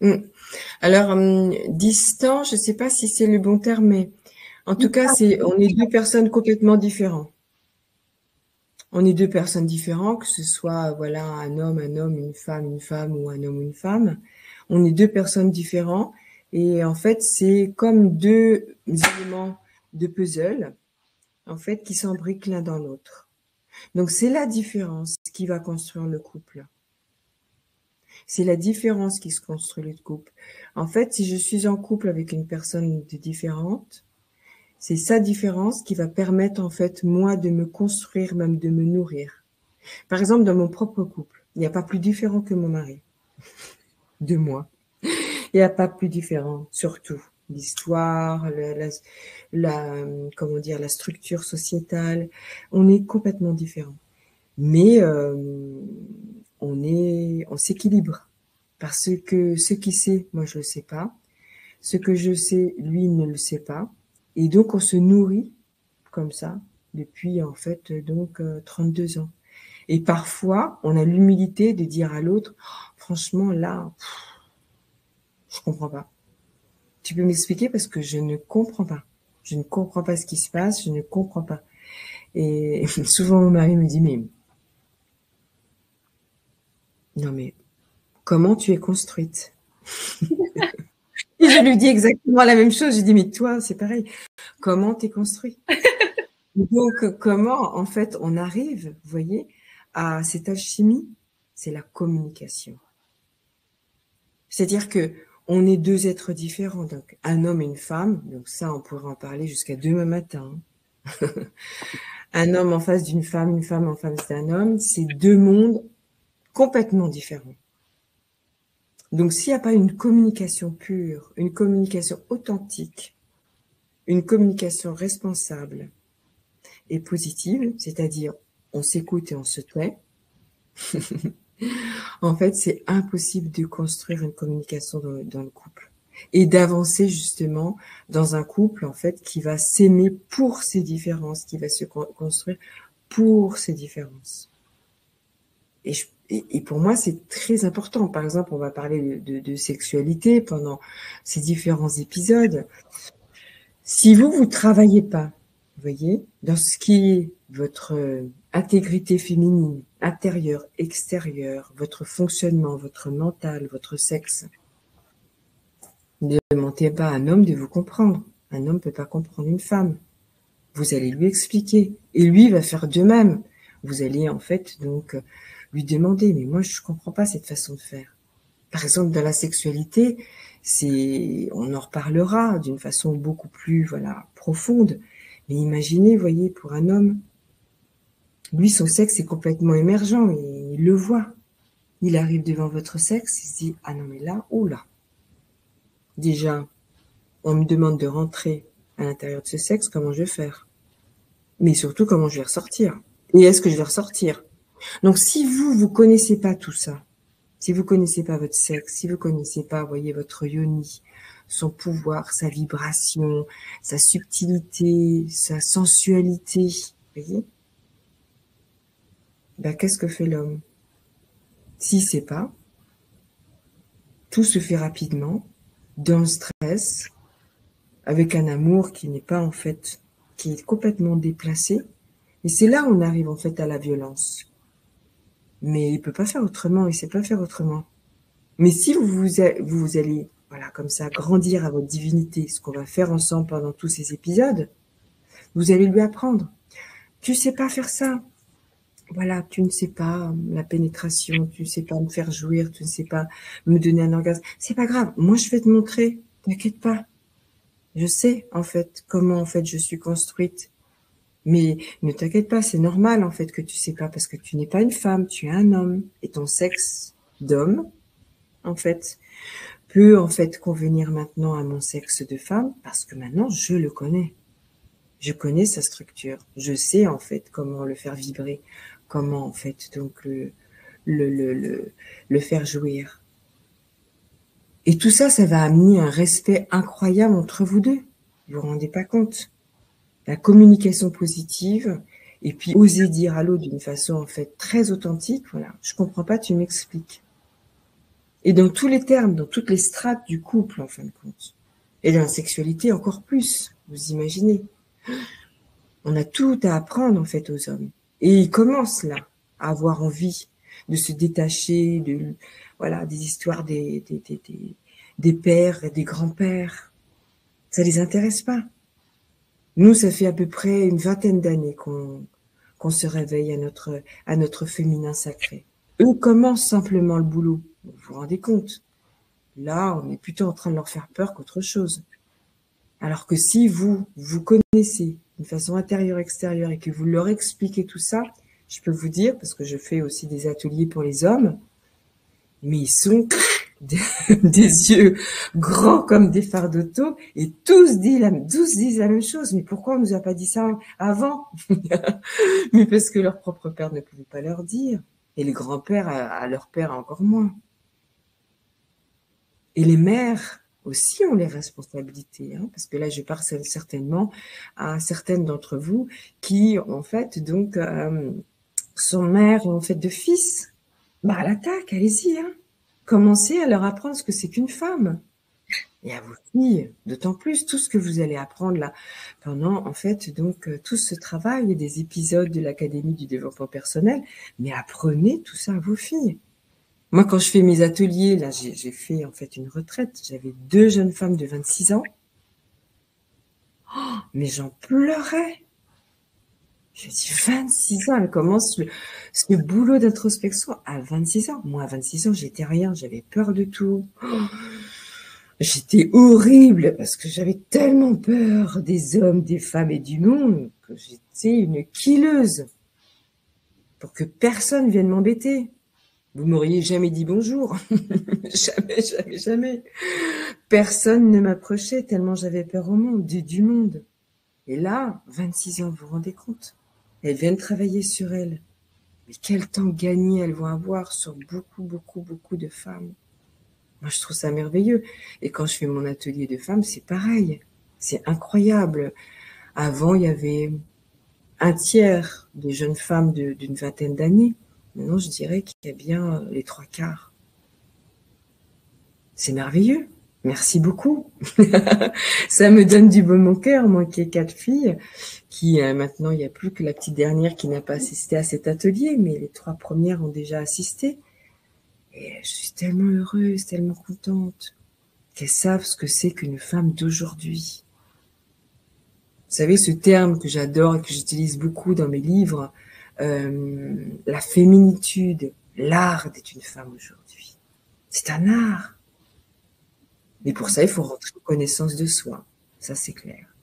Mm. Alors, distant, je ne sais pas si c'est le bon terme, mais en tout cas, on est deux personnes complètement différentes. On est deux personnes différentes, que ce soit voilà un homme, une femme, ou un homme, une femme. On est deux personnes différentes. Et en fait, c'est comme deux éléments de puzzle, en fait, qui s'embriquent l'un dans l'autre. Donc, c'est la différence qui va construire le couple. C'est la différence qui se construit le couple. En fait, si je suis en couple avec une personne différente, c'est sa différence qui va permettre, en fait, moi, de me construire, même de me nourrir. Par exemple, dans mon propre couple, il n'y a pas plus différent que mon mari, de moi. Il n'y a pas plus différent, surtout. L'histoire, comment dire, la structure sociétale, on est complètement différents. Mais on s'équilibre. Parce que ce qu'il sait, moi je le sais pas. Ce que je sais, lui ne le sait pas. Et donc on se nourrit comme ça depuis en fait donc 32 ans. Et parfois, on a l'humilité de dire à l'autre, oh, franchement là, je comprends pas. Tu peux m'expliquer parce que je ne comprends pas. Je ne comprends pas ce qui se passe, je ne comprends pas. Et souvent mon mari me dit mais non mais comment tu es construite? Et je lui dis exactement la même chose. Je dis mais toi c'est pareil. Comment tu es construit? Donc comment en fait on arrive, vous voyez, à cette alchimie? C'est la communication. C'est-à-dire que on est deux êtres différents, donc un homme et une femme. Donc ça, on pourrait en parler jusqu'à demain matin. Un homme en face d'une femme, une femme en face d'un homme, c'est deux mondes complètement différents. Donc s'il n'y a pas une communication pure, une communication authentique, une communication responsable et positive, c'est-à-dire on s'écoute et on se tait, en fait, c'est impossible de construire une communication dans le couple et d'avancer justement dans un couple en fait qui va s'aimer pour ses différences, qui va se construire pour ses différences. Et pour moi, c'est très important. Par exemple, on va parler de sexualité pendant ces différents épisodes. Si vous travaillez pas, vous voyez, dans ce qui est votre intégrité féminine, intérieure, extérieure, votre fonctionnement, votre mental, votre sexe, ne demandez pas à un homme de vous comprendre. Un homme ne peut pas comprendre une femme. Vous allez lui expliquer. Et lui va faire de même. Vous allez en fait donc lui demander, mais moi je comprends pas cette façon de faire. Par exemple, dans la sexualité, on en reparlera d'une façon beaucoup plus, voilà, profonde. Mais imaginez, vous voyez, pour un homme, lui, son sexe est complètement émergent et il le voit. Il arrive devant votre sexe, il se dit, ah non, mais là, oula. Déjà, on me demande de rentrer à l'intérieur de ce sexe, comment je vais faire? Mais surtout, comment je vais ressortir? Et est-ce que je vais ressortir? Donc, si vous connaissez pas tout ça, si vous connaissez pas votre sexe, si vous connaissez pas, voyez, votre yoni, son pouvoir, sa vibration, sa subtilité, sa sensualité, voyez, ben, qu'est-ce que fait l'homme? S'il sait pas, tout se fait rapidement, dans le stress, avec un amour qui n'est pas en fait, qui est complètement déplacé. Et c'est là où on arrive en fait à la violence. Mais il peut pas faire autrement, il sait pas faire autrement. Mais si vous allez, voilà, comme ça, grandir à votre divinité, ce qu'on va faire ensemble pendant tous ces épisodes, vous allez lui apprendre. Tu sais pas faire ça. Voilà, tu ne sais pas la pénétration, tu ne sais pas me faire jouir, tu ne sais pas me donner un orgasme. C'est pas grave. Moi, je vais te montrer. T'inquiète pas. Je sais, en fait, comment, en fait, je suis construite. Mais ne t'inquiète pas, c'est normal, en fait, que tu sais pas parce que tu n'es pas une femme, tu es un homme. Et ton sexe d'homme, en fait, peut en fait convenir maintenant à mon sexe de femme parce que maintenant je le connais. Je connais sa structure. Je sais en fait comment le faire vibrer, comment en fait donc le faire jouir. Et tout ça, ça va amener un respect incroyable entre vous deux. Vous vous rendez pas compte? La communication positive et puis oser dire à l'autre d'une façon en fait très authentique. Voilà, je comprends pas, tu m'expliques. Et dans tous les termes, dans toutes les strates du couple, en fin de compte. Et dans la sexualité, encore plus, vous imaginez. On a tout à apprendre, en fait, aux hommes. Et ils commencent, là, à avoir envie de se détacher voilà, des histoires des pères et des grands-pères. Ça les intéresse pas. Nous, ça fait à peu près une vingtaine d'années qu'on se réveille à notre féminin sacré. Eux commencent simplement le boulot. Vous vous rendez compte? Là, on est plutôt en train de leur faire peur qu'autre chose. Alors que si vous connaissez d'une façon intérieure-extérieure et que vous leur expliquez tout ça, je peux vous dire, parce que je fais aussi des ateliers pour les hommes, mais ils sont des yeux grands comme des phares d'auto et tous disent la même chose. Mais pourquoi on nous a pas dit ça avant? Mais parce que leur propre père ne pouvait pas leur dire. Et les grands-pères à leur père encore moins. Et les mères aussi ont les responsabilités, hein, parce que là, je parle certainement à certaines d'entre vous qui, en fait, donc, sont mères, en fait, de fils. Bah, à l'attaque, allez-y, hein. Commencez à leur apprendre ce que c'est qu'une femme. Et à vos filles, d'autant plus, tout ce que vous allez apprendre là, pendant, en fait, donc, tout ce travail, des épisodes de l'Académie du développement personnel, mais apprenez tout ça à vos filles. Moi, quand je fais mes ateliers, là, j'ai fait en fait une retraite. J'avais 2 jeunes femmes de 26 ans. Oh, mais j'en pleurais. Je dis 26 ans, elles commencent ce boulot d'introspection à 26 ans. Moi, à 26 ans, j'étais rien, j'avais peur de tout. Oh, j'étais horrible parce que j'avais tellement peur des hommes, des femmes et du monde que j'étais une killeuse pour que personne vienne m'embêter. Vous m'auriez jamais dit bonjour. Jamais, jamais, jamais. Personne ne m'approchait tellement j'avais peur au monde, du monde. Et là, 26 ans, vous vous rendez compte? Elles viennent travailler sur elles. Mais quel temps gagné elles vont avoir sur beaucoup, beaucoup, beaucoup de femmes. Moi, je trouve ça merveilleux. Et quand je fais mon atelier de femmes, c'est pareil. C'est incroyable. Avant, il y avait un tiers des jeunes femmes d'une vingtaine d'années. Maintenant, je dirais qu'il y a bien les 3/4. C'est merveilleux. Merci beaucoup. Ça me donne du baume au cœur, moi qui ai 4 filles, qui maintenant, il n'y a plus que la petite dernière qui n'a pas assisté à cet atelier, mais les 3 premières ont déjà assisté. Et je suis tellement heureuse, tellement contente qu'elles savent ce que c'est qu'une femme d'aujourd'hui. Vous savez, ce terme que j'adore et que j'utilise beaucoup dans mes livres, la féminitude, l'art d'être une femme aujourd'hui. C'est un art. Mais pour ça, il faut rentrer en connaissance de soi. Ça, c'est clair.